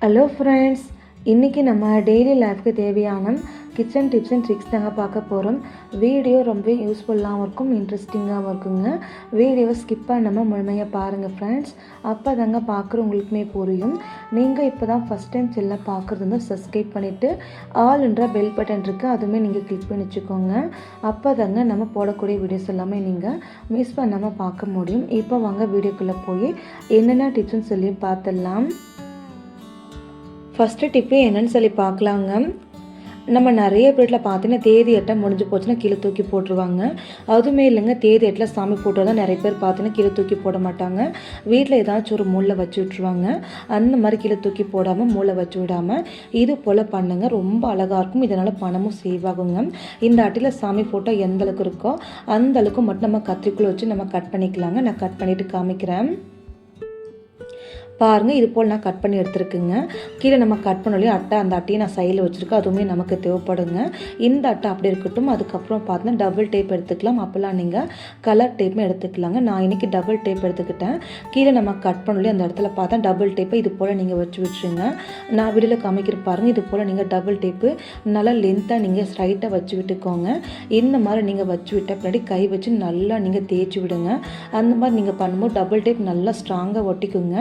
Hello friends, இன்றைக்கி நம்ம daily லைஃப்க்கு தேவையான கிச்சன் டிப்ஸ் அண்ட் ட்ரிக்ஸ் தாங்க பார்க்க போகிறோம். வீடியோ ரொம்ப யூஸ்ஃபுல்லாகவும் இருக்கும், இன்ட்ரெஸ்டிங்காகவும் இருக்குங்க. வீடியோவை ஸ்கிப் பண்ணாமல் முழுமையாக பாருங்கள் ஃப்ரெண்ட்ஸ். அப்போ தாங்க பார்க்குற உங்களுக்குமே புரியும். நீங்கள் இப்போ தான் ஃபஸ்ட் டைம் செல்ல பார்க்குறது வந்து சப்ஸ்கிரைப் பண்ணிவிட்டு ஆல்ன்ற பெல் பட்டன் இருக்குது, அதுவுமே நீங்கள் கிளிக் பண்ணி வச்சுக்கோங்க. அப்போ தாங்க நம்ம போடக்கூடிய வீடியோஸ் எல்லாமே நீங்கள் மிஸ் பண்ணாமல் பார்க்க முடியும். இப்போ வாங்க வீடியோக்குள்ளே போய் என்னென்ன டிப்ஸ்ன்னு சொல்லி பார்த்துடலாம். ஃபஸ்ட்டு டிப்பு என்னென்னு சொல்லி பார்க்கலாங்க. நம்ம நிறைய வீட்டில் பார்த்தீங்கன்னா தேதி எட்டை முடிஞ்சு போச்சுன்னா கீழே தூக்கி போட்டுருவாங்க. அதுவுமே இல்லைங்க, தேதி எட்டில் சாமி போட்டு தான் நிறைய பேர் பார்த்தீங்கன்னா கீழே தூக்கி போட மாட்டாங்க. வீட்டில் ஏதாச்சும் ஒரு மூளை வச்சு விட்ருவாங்க. அந்த மாதிரி கீழே தூக்கி போடாமல் மூளை வச்சு விடாமல் இது போல் பண்ணுங்க, ரொம்ப அழகாக இருக்கும். இதனால் பணமும் சேவ் ஆகுங்க. இந்த அட்டையில் சாமி போட்டால் எந்த அளவுக்கு இருக்கோ அந்த அளவுக்கு மட்டும் நம்ம கத்திரிக்குள்ளே வச்சு நம்ம கட் பண்ணிக்கலாங்க. நான் கட் பண்ணிவிட்டு காமிக்கிறேன் பாருங்கள். இது போல் நான் கட் பண்ணி எடுத்துருக்குங்க. கீழே நம்ம கட் பண்ணலையும் அட்டை, அந்த அட்டையை நான் சைடில் வச்சுருக்கேன், அதுவுமே நமக்கு தேவைப்படுங்க. இந்த அட்டை அப்படி இருக்கட்டும். அதுக்கப்புறம் பார்த்தீங்கன்னா டபுள் டேப் எடுத்துக்கலாம். அப்போல்லாம் நீங்கள் கலர் டேப்பும் எடுத்துக்கலாங்க. நான் இன்றைக்கி டபுள் டேப் எடுத்துக்கிட்டேன். கீழே நம்ம கட் பண்ணலையும் அந்த இடத்துல பார்த்தா டபுள் டேப்பை இது போல் நீங்கள் வச்சு விட்டுருங்க. நான் வீடியோவில் காமிக்கிற பாருங்கள். இது போல் நீங்கள் டபுள் டேப்பு நல்லா லென்த்தாக நீங்கள் ஸ்ட்ரைட்டாக வச்சு விட்டுக்கோங்க. இந்த மாதிரி நீங்கள் வச்சு விட்ட பின்னாடி கை வச்சு நல்லா நீங்கள் தேய்ச்சி விடுங்க. அந்த மாதிரி நீங்கள் பண்ணும்போது டபுள் டேப் நல்லா ஸ்ட்ராங்காக ஒட்டிக்குங்க.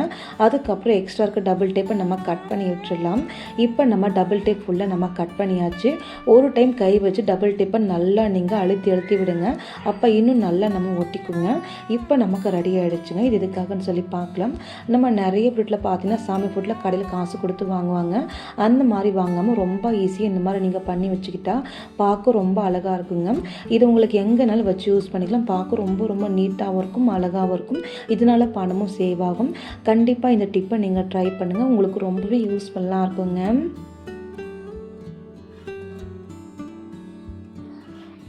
அதுக்கப்புறம் எக்ஸ்ட்ரா இருக்க டபுள் டேப்பை நம்ம கட் பண்ணி விட்டுடலாம். இப்போ நம்ம டபுள் டேப் ஃபுல்லாக நம்ம கட் பண்ணியாச்சு. ஒரு டைம் கை வச்சு டபுள் டேப்பை நல்லா நீங்கள் அழுத்தி விடுங்க. அப்போ இன்னும் நல்லா நம்ம ஒட்டிக்குங்க. இப்போ நமக்கு ரெடி ஆகிடுச்சுங்க. இது எதுக்காகன்னு சொல்லி பார்க்கலாம். நம்ம நிறைய வீட்டில் பார்த்தீங்கன்னா சாமி ஃபுட்டில் கடையில் காசு கொடுத்து வாங்குவாங்க. அந்த மாதிரி வாங்காமல் ரொம்ப ஈஸியாக இந்த மாதிரி நீங்கள் பண்ணி வச்சுக்கிட்டா பார்க்க ரொம்ப அழகாக இருக்குங்க. இது உங்களுக்கு எங்கேனாலும் வச்சு யூஸ் பண்ணிக்கலாம். பார்க்க ரொம்ப ரொம்ப நீட்டாகவும் இருக்கும், அழகாகவும் இருக்கும். இதனால் பணமும் சேவ் ஆகும். கண்டிப்பாக இந்த டிப்பை நீங்கள் ட்ரை பண்ணுங்கள், உங்களுக்கு ரொம்பவே யூஸ்ஃபுல்லாக இருக்குங்க.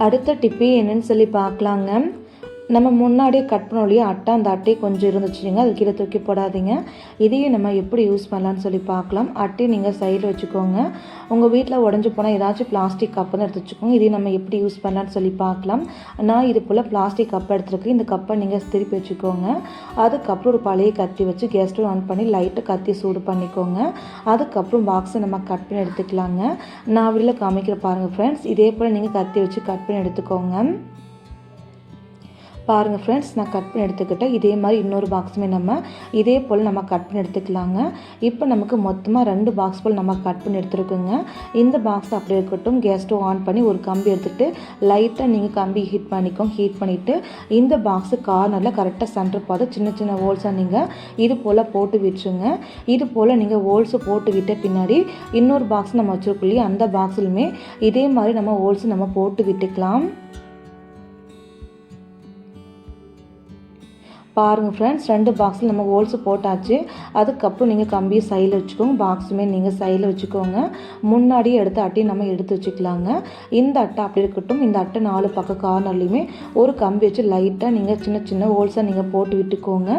அடுத்த டிப்பு என்னன்னு சொல்லி பார்க்கலாங்க. நம்ம முன்னாடியே கட் பண்ணோம் இல்லையா அட்டை, அந்த அட்டையை கொஞ்சம் இருந்துச்சுங்க, அது கீழே தூக்கி போடாதீங்க. இதையும் நம்ம எப்படி யூஸ் பண்ணலான்னு சொல்லி பார்க்கலாம். அட்டையை நீங்கள் சைடில் வச்சுக்கோங்க. உங்கள் வீட்டில் உடஞ்சி போனால் ஏதாச்சும் பிளாஸ்டிக் கப்பு தான் எடுத்து வச்சுக்கோங்க. இதையும் நம்ம எப்படி யூஸ் பண்ணலான்னு சொல்லி பார்க்கலாம். நான் இது போல் பிளாஸ்டிக் கப்பை எடுத்துருக்கேன். இந்த கப்பை நீங்கள் திருப்பி வச்சுக்கோங்க. அதுக்கப்புறம் ஒரு பழைய கத்தி வச்சு கேஸ் ஸ்டவ் ஆன் பண்ணி லைட்டாக கத்தி சூடு பண்ணிக்கோங்க. அதுக்கப்புறம் பாக்ஸை நம்ம கட் பண்ணி எடுத்துக்கலாங்க. நான் வீட்டில் காமிக்கிற பாருங்கள் ஃப்ரெண்ட்ஸ். இதே போல் நீங்கள் கத்தி வச்சு கட் பண்ணி எடுத்துக்கோங்க. பாருங்கள் ஃப்ரெண்ட்ஸ், நான் கட் பண்ணி எடுத்துக்கிட்டேன். இதே மாதிரி இன்னொரு பாக்ஸுமே நம்ம இதே போல் நம்ம கட் பண்ணி எடுத்துக்கலாங்க. இப்போ நமக்கு மொத்தமாக 2 பாக்ஸ் போல் நம்ம கட் பண்ணி எடுத்துருக்குங்க. இந்த பாக்ஸ் அப்படி இருக்கட்டும். கேஸ் ஸ்டவ் ஆன் பண்ணி ஒரு கம்பி எடுத்துகிட்டு லைட்டாக நீங்கள் கம்பி ஹீட் பண்ணிவிட்டு இந்த பாக்ஸு கார்னரில் கரெக்டாக சென்டர் பார்த்து சின்ன சின்ன ஹோல்ஸாக நீங்கள் இது போல் போட்டு விட்டுருங்க. இது போல் நீங்கள் ஹோல்ஸு போட்டு விட்ட பின்னாடி இன்னொரு பாக்ஸ் நம்ம வச்சுருக்கோம், அந்த பாக்ஸ்லையுமே இதே மாதிரி நம்ம ஹோல்ஸு நம்ம போட்டு விட்டுக்கலாம். பாருங்கள் ஃப்ரெண்ட்ஸ், 2 பாக்ஸில் நம்ம ஹோல்ஸு போட்டாச்சு. அதுக்கப்புறம் நீங்கள் கம்பியை சைடில் வச்சுக்கோங்க, பாக்ஸுமே நீங்கள் சைடில் வச்சுக்கோங்க. முன்னாடியே எடுத்த அட்டையை நம்ம எடுத்து வச்சுக்கலாங்க. இந்த அட்டை அப்படி இருக்கட்டும். இந்த அட்டை 4 பக்கம் கார்னர்லையுமே ஒரு கம்பி வச்சு லைட்டாக நீங்கள் சின்ன சின்ன ஹோல்ஸாக நீங்கள் போட்டு விட்டுக்கோங்க.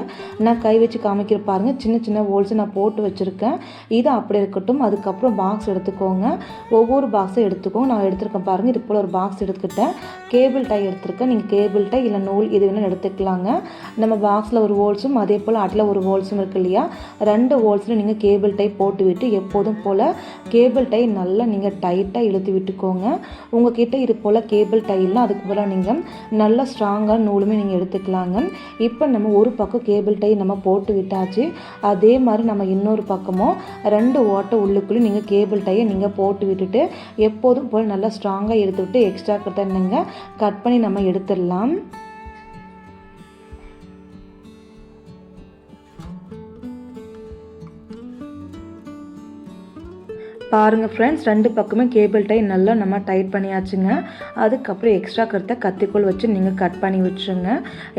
நான் கை வச்சு காமிக்கிற பாருங்கள், சின்ன சின்ன ஹோல்ஸை நான் போட்டு வச்சுருக்கேன். இது அப்படி இருக்கட்டும். அதுக்கப்புறம் பாக்ஸ் எடுத்துக்கோங்க. ஒவ்வொரு பாக்ஸும் எடுத்துக்கோங்க. நான் எடுத்துருக்கேன் பாருங்கள். இது போல் ஒரு பாக்ஸ் எடுத்துக்கிட்டேன். கேபிள் டை எடுத்துருக்கேன். நீங்கள் கேபிள் டை இல்லை நூல் இது வேணால் எடுத்துக்கலாங்க. நம்ம பாக்ஸில் ஒரு ஹோல்ஸும் அதே போல் அட்டில் ஒரு ஹோல்ஸும் இருக்குது இல்லையா, 2 ஹோல்ஸில் நீங்கள் கேபிள் டை போட்டு விட்டு எப்போதும் போல் கேபிள் டை நல்லா நீங்கள் டைட்டாக இழுத்து விட்டுக்கோங்க. உங்கள் கிட்டே இது போல் கேபிள் டைலாம் அதுக்கு போல் நீங்கள் நல்லா ஸ்ட்ராங்காக நூலுமே நீங்கள் எடுத்துக்கலாங்க. இப்போ நம்ம ஒரு பக்கம் கேபிள் டை நம்ம போட்டு விட்டாச்சு. அதே மாதிரி நம்ம இன்னொரு பக்கமும் 2 ஓட்டை உள்ளுக்குள்ளே நீங்கள் கேபிள் டையை நீங்கள் போட்டு விட்டுட்டு எப்போதும் போல் நல்லா ஸ்ட்ராங்காக எடுத்து விட்டு எக்ஸ்ட்ரா கிட்ட நீங்கள் கட் பண்ணி நம்ம எடுத்துடலாம். பாருங்கள் ஃப்ரெண்ட்ஸ், 2 பக்கமே கேபிள் டை நல்லா நம்ம டைட் பண்ணியாச்சுங்க. அதுக்கப்புறம் எக்ஸ்ட்ரா கருத்தை கத்திக்கோல் வச்சு நீங்கள் கட் பண்ணி விட்டுருங்க.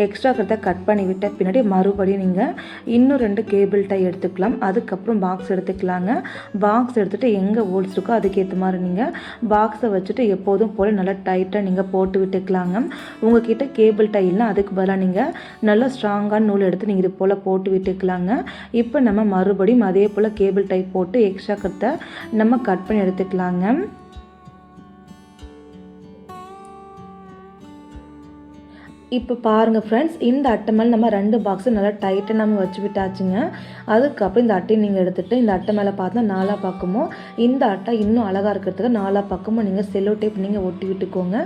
எக்ஸ்ட்ரா கருத்தை கட் பண்ணி விட்ட பின்னாடி மறுபடியும் நீங்கள் இன்னும் 2 கேபிள் டை எடுத்துக்கலாம். அதுக்கப்புறம் பாக்ஸ் எடுத்துக்கலாங்க. பாக்ஸ் எடுத்துகிட்டு எங்கே ஹோல்ஸ் இருக்கோ அதுக்கேற்ற மாதிரி நீங்கள் பாக்ஸை வச்சுட்டு எப்போதும் போல் நல்லா டைட்டாக நீங்கள் போட்டு விட்டுக்கலாங்க. உங்கள் கிட்டே கேபிள் டை இல்லை, அதுக்கு பதிலாக நீங்கள் நல்லா ஸ்ட்ராங்கான நூல் எடுத்து நீங்கள் இது போல் போட்டு விட்டுக்கலாங்க. இப்போ நம்ம மறுபடியும் அதே போல் கேபிள் டை போட்டு எக்ஸ்ட்ரா கருத்தை நம்ம கட் பண்ணி எடுத்துக்கலாங்க. இப்போ பாருங்கள் ஃப்ரெண்ட்ஸ், இந்த அட்டை மேலே நம்ம 2 பாக்ஸு நல்லா டைட்டாக நம்ம வச்சு விட்டாச்சுங்க. அதுக்கப்புறம் இந்த அட்டையை நீங்கள் எடுத்துகிட்டு இந்த அட்டை மேலே பார்த்தா 4 பக்கமும் இந்த அட்டை இன்னும் அழகாக இருக்கிறதுக்கு 4 பக்கமும் நீங்கள் செல்லோ டேப் நீங்கள் ஒட்டி விட்டுக்கோங்க.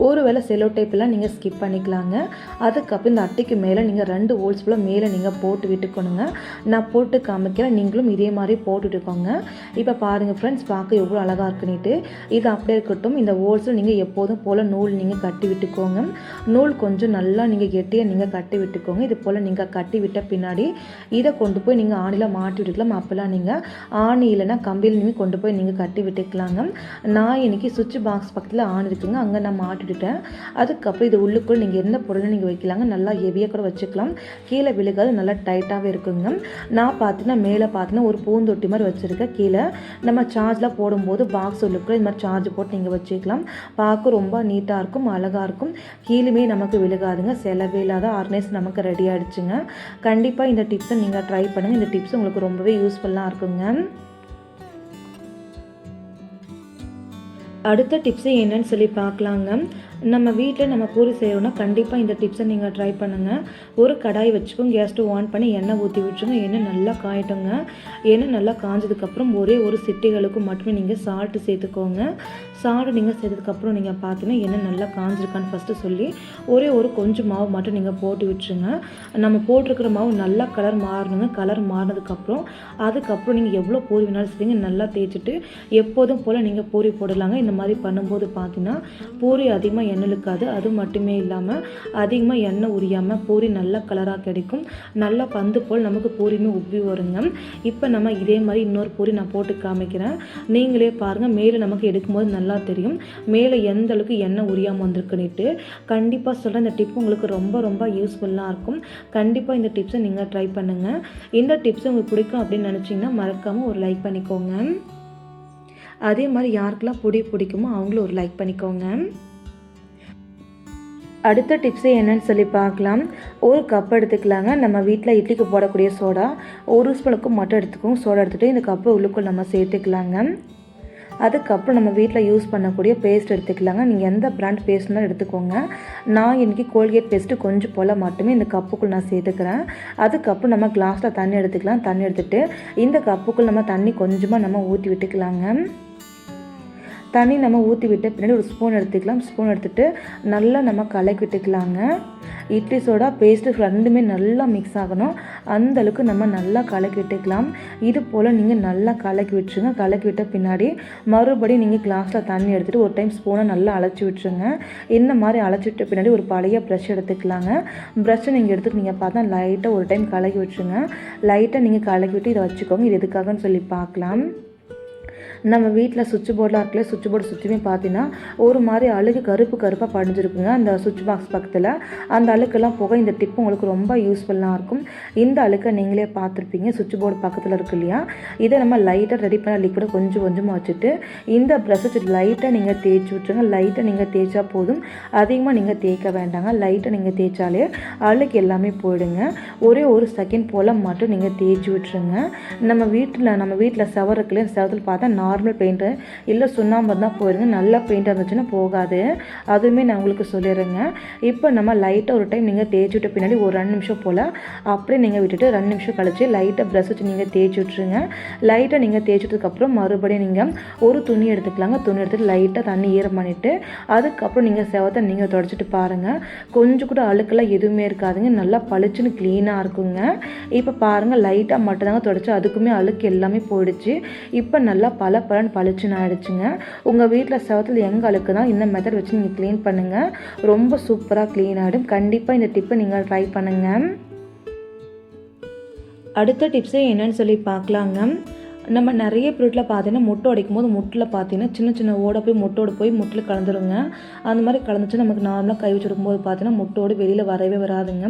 ஒருவேளை செல்லோ டேப்பெல்லாம் நீங்கள் ஸ்கிப் பண்ணிக்கலாங்க. அதுக்கப்புறம் இந்த அட்டைக்கு மேலே நீங்கள் 2 ஹோல்ஸ் போல் மேலே நீங்கள் போட்டு விட்டுக்கணுங்க. நான் போட்டு காமிக்கிறேன், நீங்களும் இதே மாதிரி போட்டு விட்டுக்கோங்க. இப்போ பாருங்கள் ஃப்ரெண்ட்ஸ், பார்க்க எவ்வளோ அழகாக இருக்குன்னுட்டு. இது அப்படியே இருக்கட்டும். இந்த ஹோல்ஸில் நீங்கள் எப்போதும் போல் நூல் நீங்கள் கட்டி விட்டுக்கோங்க. நூல் கொஞ்சம் நல்லா நீங்கள் கெட்டியாக நீங்கள் கட்டி விட்டுக்கோங்க. இது போல் நீங்கள் கட்டி விட்ட பின்னாடி இதை கொண்டு போய் நீங்கள் ஆணியில் மாட்டி விட்டுக்கலாம். அப்போல்லாம் நீங்கள் ஆணி இல்லைன்னா கம்பியில் நீங்கள் கொண்டு போய் நீங்கள் கட்டி விட்டுக்கலாங்க. நான் இன்றைக்கி சுவிட்ச் பாக்ஸ் பக்கத்தில் ஆணி இருக்குங்க, அங்கே நான் மாட்டி விட்டுட்டேன். அதுக்கப்புறம் இது உள்ளுக்குள் நீங்கள் என்ன பொருளை நீங்கள் வைக்கலாங்க, நல்லா ஹெவியாக கூட வச்சுக்கலாம். கீழே விழுகாது, நல்லா டைட்டாகவே இருக்குங்க. நான் பார்த்தீங்கன்னா மேலே பார்த்தீங்கன்னா ஒரு பூந்தொட்டி மாதிரி வச்சுருக்கேன். கீழே நம்ம சார்ஜில் போடும்போது பாக்ஸ் உள்ளுக்குள்ள இந்த மாதிரி சார்ஜ் போட்டு நீங்கள் வச்சுக்கலாம். பார்க்க ரொம்ப நீட்டாக இருக்கும், அழகாக இருக்கும். கீழுமே நமக்கு விழுகாதுங்க. செலவே இல்லாத ஆர்கனைஸ் நமக்கு ரெடி ஆகிடுச்சுங்க. கண்டிப்பாக இந்த டிப்ஸை நீங்கள் ட்ரை பண்ணுங்கள். இந்த டிப்ஸ் உங்களுக்கு ரொம்பவே யூஸ்ஃபுல்லாக இருக்குங்க. அடுத்த டிப்ஸு என்னன்னு சொல்லி பார்க்கலாங்க. நம்ம வீட்டில் நம்ம பூரி செய்கிறோன்னா கண்டிப்பாக இந்த டிப்ஸை நீங்கள் ட்ரை பண்ணுங்கள். ஒரு கடாய் வச்சுக்கோங்க, கேஸ் ஸ்டவ் ஆன் பண்ணி எண்ணெய் ஊற்றி விட்டுருங்க. எண்ணெய் நல்லா காயட்டுங்க. எண்ணெய் நல்லா காஞ்சதுக்கப்புறம் ஒரே ஒரு சிட்டிகளுக்கு மட்டுமே நீங்கள் சால்ட்டு சேர்த்துக்கோங்க. சால்ட்டு நீங்கள் சேர்த்ததுக்கப்புறம் நீங்கள் பார்த்தீங்கன்னா எண்ணெய் நல்லா காஞ்சிருக்கான்னு ஃபஸ்ட்டு சொல்லி ஒரே ஒரு கொஞ்சம் மாவு மட்டும் நீங்கள் போட்டு விட்டுருங்க. நம்ம போட்டிருக்கிற மாவு நல்லா கலர் மாறணுங்க. கலர் மாறினதுக்கப்புறம் அதுக்கப்புறம் நீங்கள் எவ்வளோ பூரி வேணாலும் சரிங்க நல்லா தேய்ச்சிட்டு எப்போதும் போல் நீங்கள் பூரி போடலாங்க. இந்த மாதிரி பண்ணும்போது பார்த்தீங்கன்னா பூரி அதிகமாக எண்ணெய் இழுக்காது. அது மட்டுமே இல்லாமல் அதிகமாக எண்ணெய் உரியாமல் பூரி நல்ல கலராக கிடைக்கும். நல்லா பந்து போல் நமக்கு பூரியுமே உப்பி வருங்க. இப்போ நம்ம இதே மாதிரி இன்னொரு பூரி நான் போட்டு காமிக்கிறேன், நீங்களே பாருங்கள். மேலே நமக்கு எடுக்கும்போது நல்லா தெரியும் மேலே எந்த அளவுக்கு எண்ணெய் உரியாமல் வந்திருக்குன்னுட்டு. கண்டிப்பாக சொல்கிறேன், இந்த டிப் உங்களுக்கு ரொம்ப ரொம்ப யூஸ்ஃபுல்லாக இருக்கும். கண்டிப்பாக இந்த டிப்ஸை நீங்கள் ட்ரை பண்ணுங்கள். இந்த டிப்ஸ் உங்களுக்கு பிடிக்கும் அப்படின்னு நினச்சிங்கன்னா மறக்காமல் ஒரு லைக் பண்ணிக்கோங்க. அதே மாதிரி யாருக்கெல்லாம் பொடி பிடிக்குமோ அவங்களும் ஒரு லைக் பண்ணிக்கோங்க. அடுத்த டிப்ஸு என்னன்னு சொல்லி பார்க்கலாம். ஒரு கப் எடுத்துக்கலாங்க. நம்ம வீட்டில் இட்லிக்கு போடக்கூடிய சோடா 1 ஸ்பூனுக்கு மட்டும் எடுத்துக்கோங்க. சோடா எடுத்துகிட்டு இந்த கப்பை உள்ளுக்குள் நம்ம சேர்த்துக்கலாங்க. அதுக்கப்புறம் நம்ம வீட்டில் யூஸ் பண்ணக்கூடிய பேஸ்ட் எடுத்துக்கலாங்க. நீங்கள் எந்த பிராண்ட் பேஸ்ட்னாலும் எடுத்துக்கோங்க. நான் இன்றைக்கி கோல்கேட் பேஸ்ட்டு கொஞ்சம் போல் மட்டுமே இந்த கப்புக்குள் நான் சேர்த்துக்கிறேன். அதுக்கப்புறம் நம்ம கிளாஸில் தண்ணி எடுத்துக்கலாம். தண்ணி எடுத்துகிட்டு இந்த கப்புக்குள் நம்ம தண்ணி கொஞ்சமாக நம்ம ஊற்றி விட்டுக்கலாங்க. தண்ணி நம்ம ஊற்றி விட்டு பின்னாடி ஒரு ஸ்பூன் எடுத்துக்கலாம். ஸ்பூன் எடுத்துகிட்டு நல்லா நம்ம கலக்கி விட்டுக்கலாங்க. இட்லி சோடா பேஸ்ட்டு ரெண்டுமே நல்லா மிக்ஸ் ஆகணும். அந்தளவுக்கு நம்ம நல்லா கலக்கி விட்டுக்கலாம். இது போல் நீங்கள் நல்லா கலக்கி விட்டுருங்க. கலக்கி விட்ட பின்னாடி மறுபடியும் நீங்கள் கிளாஸில் தண்ணி எடுத்துகிட்டு ஒரு டைம் ஸ்பூனை நல்லா அழைச்சி விட்டுருங்க. இந்த மாதிரி அழைச்சி விட்ட பின்னாடி ஒரு பழைய ப்ரஷ் எடுத்துக்கலாங்க. ப்ரஷ்ஷை நீங்கள் எடுத்துகிட்டு நீங்கள் பார்த்தா லைட்டாக ஒரு டைம் கலக்கி விட்டுருங்க. லைட்டாக நீங்கள் கலக்கி விட்டு இதை வச்சுக்கோங்க. இது எதுக்காகன்னு சொல்லி பார்க்கலாம். நம்ம வீட்டில் சுவிட்ச் போர்டெலாம் இருக்குல்ல, சுவிட்ச் போர்டு சுற்றியுமே பார்த்தீங்கன்னா ஒரு மாதிரி அழுகு கருப்பாக படிஞ்சிருக்குங்க அந்த சுவிட்ச் பாக்ஸ் பக்கத்தில். அந்த அழுக்கெல்லாம் போக இந்த டிப்பு உங்களுக்கு ரொம்ப யூஸ்ஃபுல்லாக இருக்கும். இந்த அழுக்கை நீங்களே பார்த்துருப்பீங்க, சுவிட்ச் போர்டு பக்கத்தில் இருக்கு இல்லையா. இதை நம்ம லைட்டாக ரெடி பண்ண லிக்விடை கொஞ்சம் கொஞ்சமாக வச்சுட்டு இந்த ப்ரஷ் வச்சு லைட்டாக நீங்கள் தேய்ச்சி விட்டுருங்க. லைட்டாக நீங்கள் தேய்ச்சா போதும், அதிகமாக நீங்கள் தேய்க்க வேண்டாங்க. லைட்டாக நீங்கள் தேய்ச்சாலே அழுக்கு எல்லாமே போயிடுங்க. ஒரே ஒரு செகண்ட் போல் மட்டும் நீங்கள் தேய்ச்சி விட்டுருங்க. நம்ம வீட்டில் செவர் இருக்குல்லையா, செவத்தில் பார்த்தா நார்மல் பெயிண்ட்டு இல்லை சுண்ணாம்பு தான் போயிடுங்க. நல்லா பெயிண்ட் இருந்துச்சுன்னா போகாது. அதுவுமே நான் உங்களுக்கு சொல்லிடுறேங்க. இப்போ நம்ம லைட்டாக ஒரு டைம் நீங்கள் தேய்ச்சி விட்ட பின்னாடி ஒரு 2 நிமிஷம் போல் அப்படியே நீங்கள் விட்டுட்டு 2 நிமிஷம் கழிச்சு லைட்டாக ப்ரஷ் வச்சு நீங்கள் தேய்ச்சி விட்டுருங்க. லைட்டாக நீங்கள் தேய்ச்சிட்டதுக்கப்புறம் மறுபடியும் நீங்கள் ஒரு துணி எடுத்துக்கலாங்க. துணி எடுத்துகிட்டு லைட்டாக தண்ணி ஈரம் பண்ணிவிட்டு அதுக்கப்புறம் நீங்கள் செவத்தை நீங்கள் துடைச்சிட்டு பாருங்கள். கொஞ்சம் கூட அழுக்கெல்லாம் எதுவுமே இருக்காதுங்க. நல்லா பளிச்சுன்னு க்ளீனாக இருக்குங்க. இப்போ பாருங்கள், லைட்டாக மட்டும்தாங்க துடைச்சி அதுக்குமே அழுக்கு எல்லாமே போயிடுச்சு. இப்போ நல்லா பளிச்சுன்னு ஆகிடுச்சுங்க. உங்கள் வீட்டில் செவத்தில் எங்கே அழுக்கு தான் இந்த மெத்தட் வச்சு நீங்கள் க்ளீன் பண்ணுங்கள். ரொம்ப சூப்பராக க்ளீன் ஆகிடும். கண்டிப்பாக இந்த டிப்பை நீங்கள் ட்ரை பண்ணுங்கள். அடுத்த டிப்ஸே என்னன்னு சொல்லி பார்க்கலாங்க. நம்ம நிறைய பொருட்டில் பார்த்தீங்கன்னா முட்டை உடைக்கும் போது முட்டில் பார்த்தீங்கன்னா சின்ன சின்ன ஓட போய் முட்டோடு போய் முட்டில் கலந்துருங்க. அந்த மாதிரி கலந்துச்சு நமக்கு நார்மலாக கை வச்சுருக்கும்போது பார்த்தீங்கன்னா முட்டோடு வெளியில் வரவே வராதுங்க.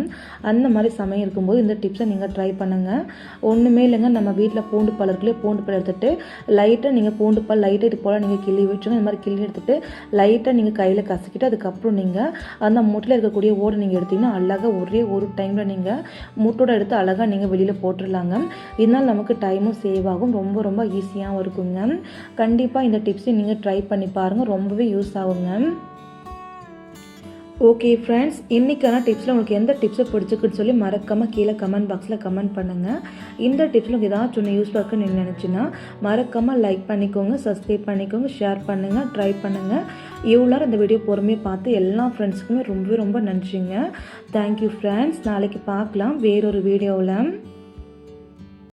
அந்த மாதிரி சமயம் இருக்கும்போது இந்த டிப்ஸை நீங்கள் ட்ரை பண்ணுங்கள். ஒன்றுமே இல்லைங்க, நம்ம வீட்டில் பூண்டு பால் இருக்குல்லையே, பூண்டு பால் எடுத்துகிட்டு லைட்டாக நீங்கள் பூண்டு பால் லைட்டாக இது போல் நீங்கள் கிள்ளி வச்சுருங்க. இந்த மாதிரி கிள்ளி எடுத்துகிட்டு லைட்டாக நீங்கள் கையில் கசக்கிட்டு அதுக்கப்புறம் நீங்கள் அந்த முட்டில் இருக்கக்கூடிய ஓடு நீங்கள் எடுத்திங்கன்னா அழகாக ஒரே ஒரு டைமில் நீங்கள் முட்டோட எடுத்து அழகாக நீங்கள் வெளியில் போட்டுடலாங்க. இதனால் நமக்கு டைமும் சேவ் ஆகும். ரொம்ப ரொம்ப ஈஸியாகவும் இருக்குங்க. கண்டிப்பாக இந்த டிப்ஸை நீங்கள் ட்ரை பண்ணி பாருங்கள், ரொம்பவே யூஸ் ஆகுங்க. ஓகே ஃப்ரெண்ட்ஸ், இன்றைக்கான டிப்ஸில் உங்களுக்கு எந்த டிப்ஸை பிடிச்சிருக்குன்னு சொல்லி மறக்காமல் கீழே கமெண்ட் பாக்ஸில் கமெண்ட் பண்ணுங்கள். இந்த டிப்ஸில் உங்களுக்கு ஏதாச்சும் ஒன்று யூஸ்ஃபுல்லாக இருக்குன்னு நீங்கள் நினச்சின்னா மறக்காமல் லைக் பண்ணிக்கோங்க, சப்ஸ்கிரைப் பண்ணிக்கோங்க, ஷேர் பண்ணுங்கள், ட்ரை பண்ணுங்கள். இவ்வளோ இந்த வீடியோ பொறுமையாக பார்த்து எல்லா ஃப்ரெண்ட்ஸுக்குமே ரொம்ப ரொம்ப நன்றிங்க. Thank you friends. நாளைக்கு பார்க்கலாம் வேறொரு வீடியோவில்.